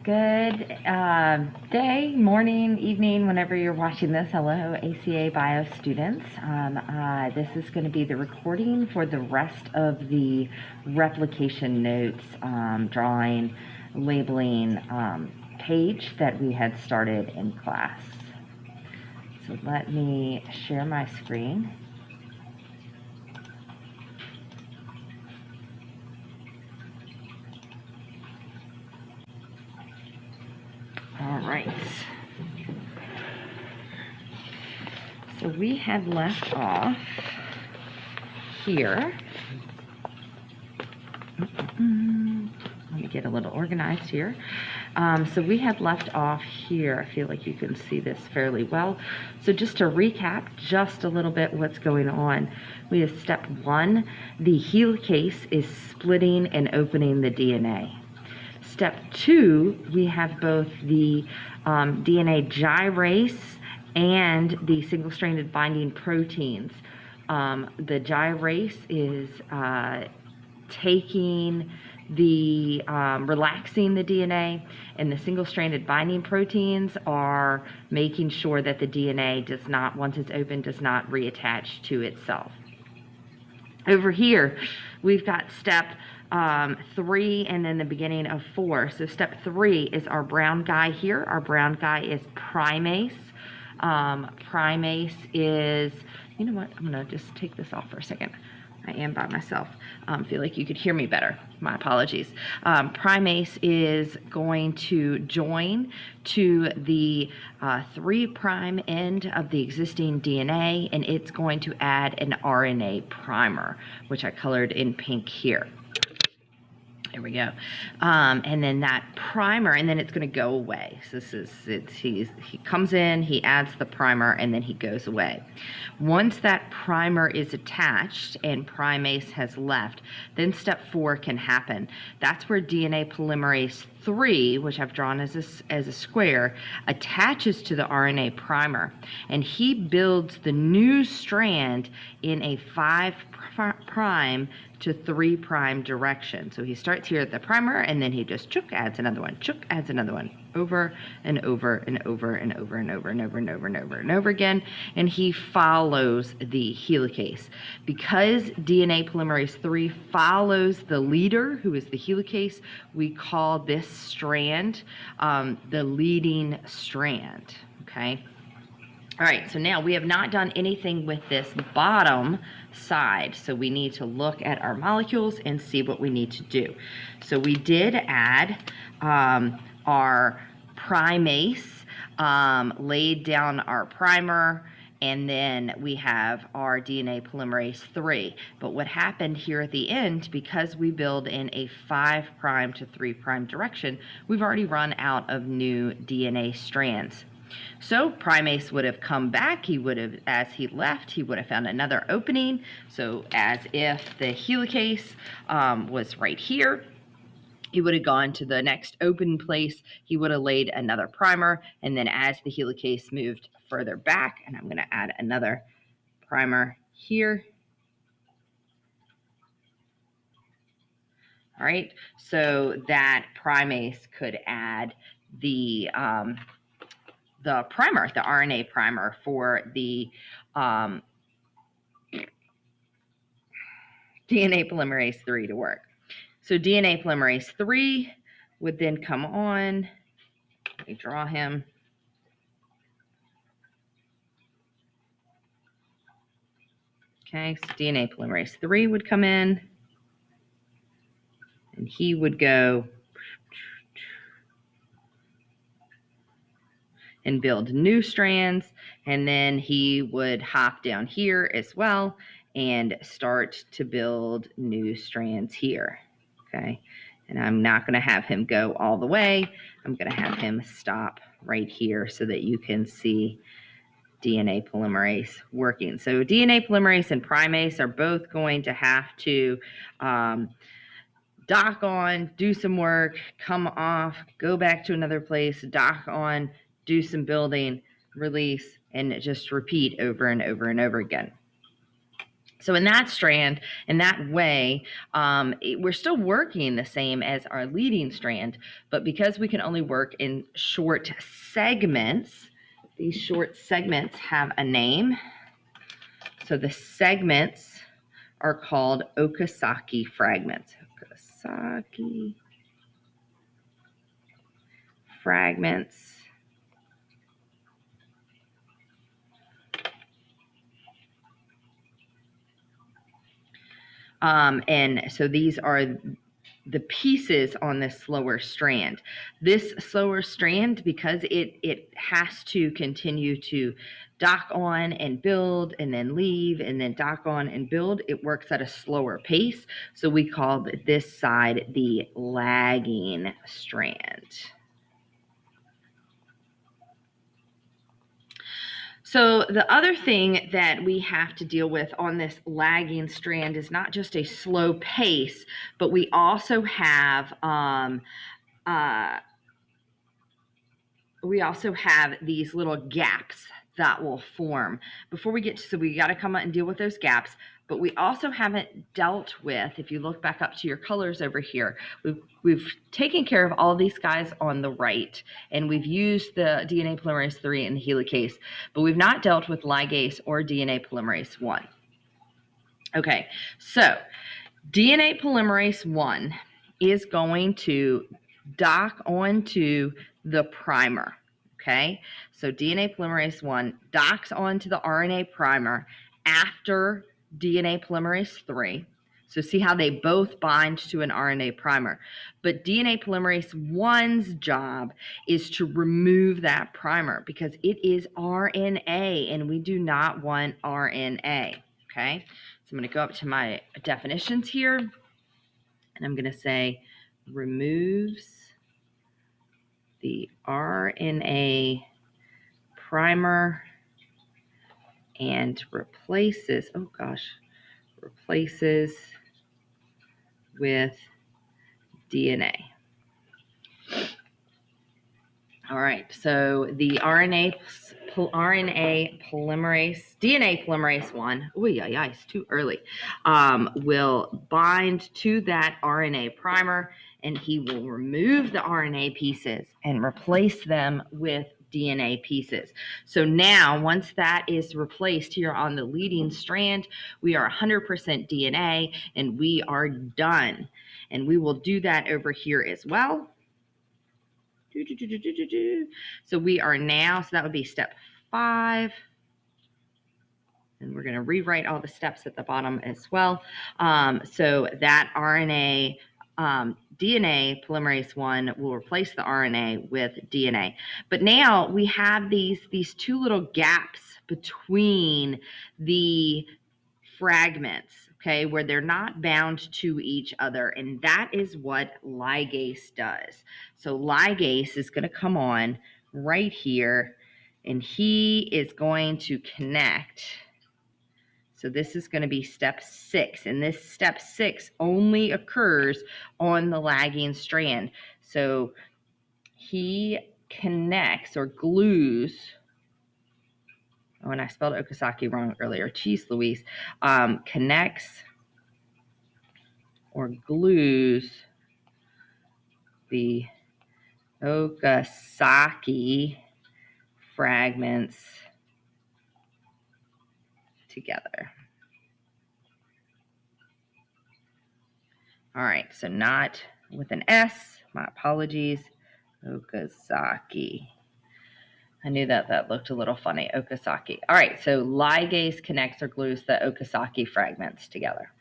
Good day, morning, evening, whenever you're watching this. Hello, ACA Bio students. This is going to be the recording for the rest of the replication notes, drawing, labeling page that we had started in class. So let me share my screen. All right. So we had left off here. Let me get a little organized here. So we had left off here. I feel like you can see this fairly well. So just to recap just a little bit what's going on. We have step 1, the helicase is splitting and opening the DNA. Step 2, we have both the DNA gyrase and the single-stranded binding proteins. The gyrase is relaxing the DNA, and the single-stranded binding proteins are making sure that the DNA does not, once it's open, does not reattach to itself. Over here, we've got step 3 and then the beginning of 4. So step 3 is our brown guy here. Our brown guy is primase. Primase is, you know what, I'm going to just take this off for a second. I am by myself. Feel like you could hear me better. My apologies. Primase is going to join to the 3' end of the existing DNA, and it's going to add an RNA primer, which I colored in pink here. There we go. And then that primer, and then it's going to go away. So he comes in, he adds the primer, and then he goes away. Once that primer is attached and primase has left, then step 4 can happen. That's where DNA polymerase 3, which I've drawn as a square, attaches to the RNA primer, and he builds the new strand in a 5' to 3' direction. So he starts here at the primer, and then he just adds another one, adds another one, over and over and over and over and over and over and over and over and over again, and he follows the helicase. Because DNA polymerase 3 follows the leader, who is the helicase, we call this strand the leading strand, okay? All right, so now we have not done anything with this bottom side, so we need to look at our molecules and see what we need to do. So we did add our primase, laid down our primer, and then we have our DNA polymerase 3. But what happened here at the end, because we build in a 5' to 3' direction, we've already run out of new DNA strands. So primase would have come back. He would have, as he left, he would have found another opening. So as if the helicase was right here, he would have gone to the next open place. He would have laid another primer. And then as the helicase moved further back, and I'm going to add another primer here. All right, so that primase could add the primer, the RNA primer for the DNA polymerase 3 to work. So DNA polymerase 3 would then come on. Let me draw him. Okay, so DNA polymerase 3 would come in, and he would go and build new strands, and then he would hop down here as well and start to build new strands here, okay? And I'm not going to have him go all the way. I'm going to have him stop right here so that you can see DNA polymerase working. So DNA polymerase and primase are both going to have to dock on, do some work, come off, go back to another place, dock on, do some building, release, and just repeat over and over and over again. So in that strand, in that way, we're still working the same as our leading strand, but because we can only work in short segments, these short segments have a name. So the segments are called Okazaki fragments. Okazaki fragments. And so these are the pieces on this slower strand. This slower strand, because it has to continue to dock on and build and then leave and then dock on and build, it works at a slower pace. So we call this side the lagging strand. So the other thing that we have to deal with on this lagging strand is not just a slow pace, but we also have these little gaps that will form before we get to, so we got to come out and deal with those gaps. But we also haven't dealt with, if you look back up to your colors over here, we've taken care of all these guys on the right, and we've used the DNA polymerase 3 and the helicase, but we've not dealt with ligase or DNA polymerase 1. Okay, so DNA polymerase 1 is going to dock onto the primer. Okay, so DNA polymerase 1 docks onto the RNA primer after DNA polymerase 3. So see how they both bind to an RNA primer. But DNA polymerase 1's job is to remove that primer because it is RNA and we do not want RNA. Okay, so I'm going to go up to my definitions here and I'm going to say removes the RNA primer and replaces with DNA. All right, so the DNA polymerase, DNA polymerase 1, it's too early, will bind to that RNA primer, and he will remove the RNA pieces and replace them with DNA pieces. So now, once that is replaced here on the leading strand, we are 100% DNA, and we are done. And we will do that over here as well. So we are now, so that would be step 5. And we're going to rewrite all the steps at the bottom as well. So that RNA, DNA polymerase 1 will replace the RNA with DNA. But now we have these two little gaps between the fragments, okay, where they're not bound to each other. And that is what ligase does. So ligase is going to come on right here, and he is going to connect. So this is going to be step 6, and this step 6 only occurs on the lagging strand. So he connects or glues. Oh, and I spelled Okazaki wrong earlier. Jeez Louise. Connects or glues the Okazaki fragments together. All right, so not with an S. My apologies. Okazaki. I knew that looked a little funny. Okazaki. All right, so ligase connects or glues the Okazaki fragments together.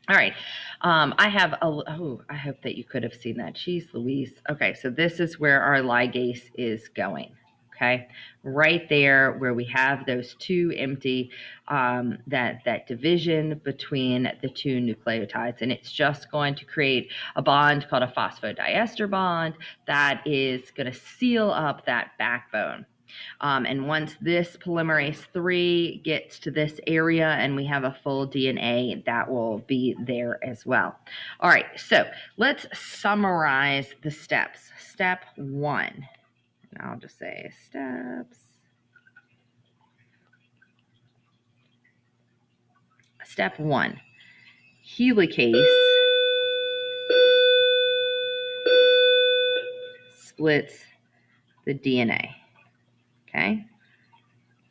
All right, I hope that you could have seen that. Jeez Louise. Okay, so this is where our ligase is going. Okay, right there where we have those two empty, that division between the two nucleotides, and it's just going to create a bond called a phosphodiester bond that is going to seal up that backbone. And once this polymerase 3 gets to this area and we have a full DNA, that will be there as well. All right, so let's summarize the steps. Step 1, and I'll just say steps. Step 1, helicase splits the DNA. Okay.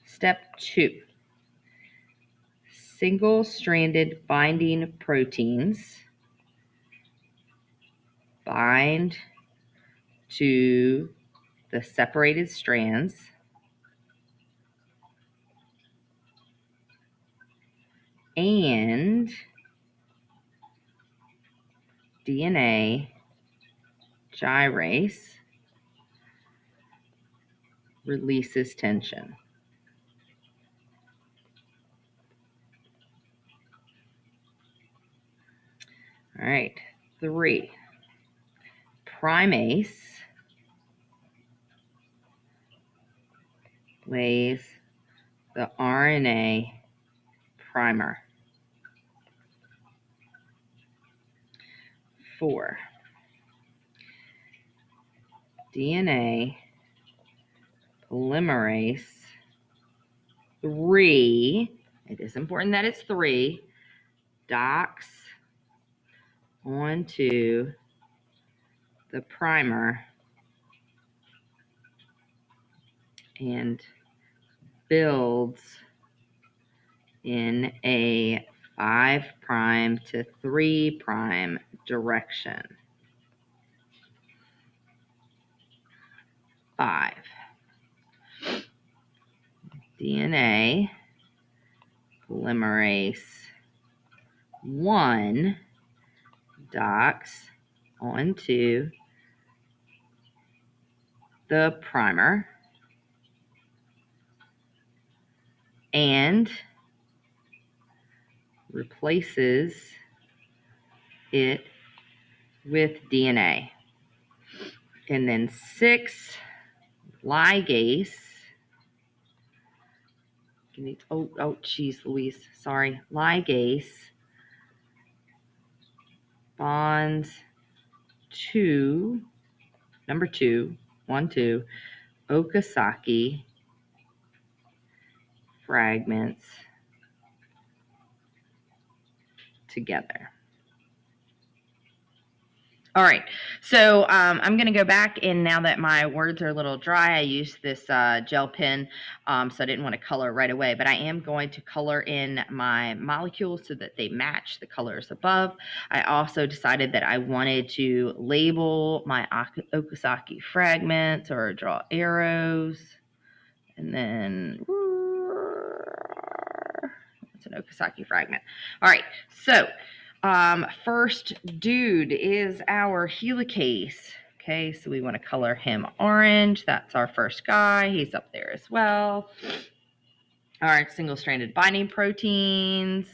Step 2, single-stranded binding proteins bind to the separated strands and DNA gyrase releases tension. All right, 3, primase lays the RNA primer. 4, DNA polymerase 3, it is important that it's 3, docks onto the primer and builds in a 5' to 3' direction. 5, DNA polymerase 1 docks onto the primer and replaces it with DNA. And then 6, ligase. Geez, Louise, sorry. Ligase bonds to number 2, 1, 2, Okazaki fragments together. All right, so I'm going to go back, and now that my words are a little dry, I used this gel pen, so I didn't want to color right away, but I am going to color in my molecules so that they match the colors above. I also decided that I wanted to label my Okazaki fragments or draw arrows, and then it's an Okazaki fragment. All right, so first dude is our helicase. Okay, so we want to color him orange. That's our first guy. He's up there as well. All right, single-stranded binding proteins.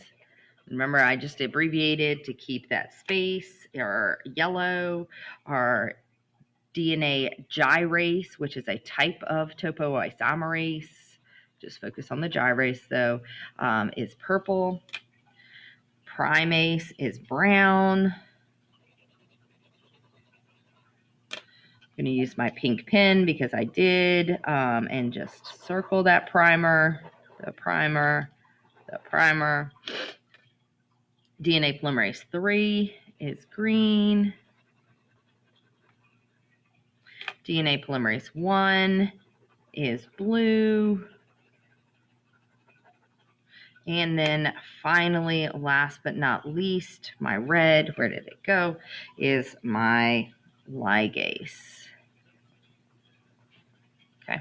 Remember, I just abbreviated to keep that space. Our yellow, our DNA gyrase, which is a type of topoisomerase. Just focus on the gyrase, though, is purple. Primase is brown. I'm going to use my pink pen because I did, and just circle that primer, the primer, the primer. DNA polymerase 3 is green. DNA polymerase 1 is blue. And then finally, last but not least, my red, where did it go, is my ligase. Okay.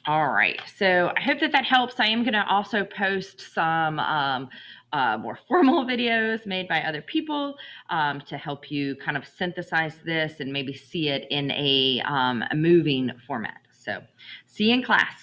All right. So I hope that helps. I am going to also post some more formal videos made by other people to help you kind of synthesize this and maybe see it in a moving format. So see you in class.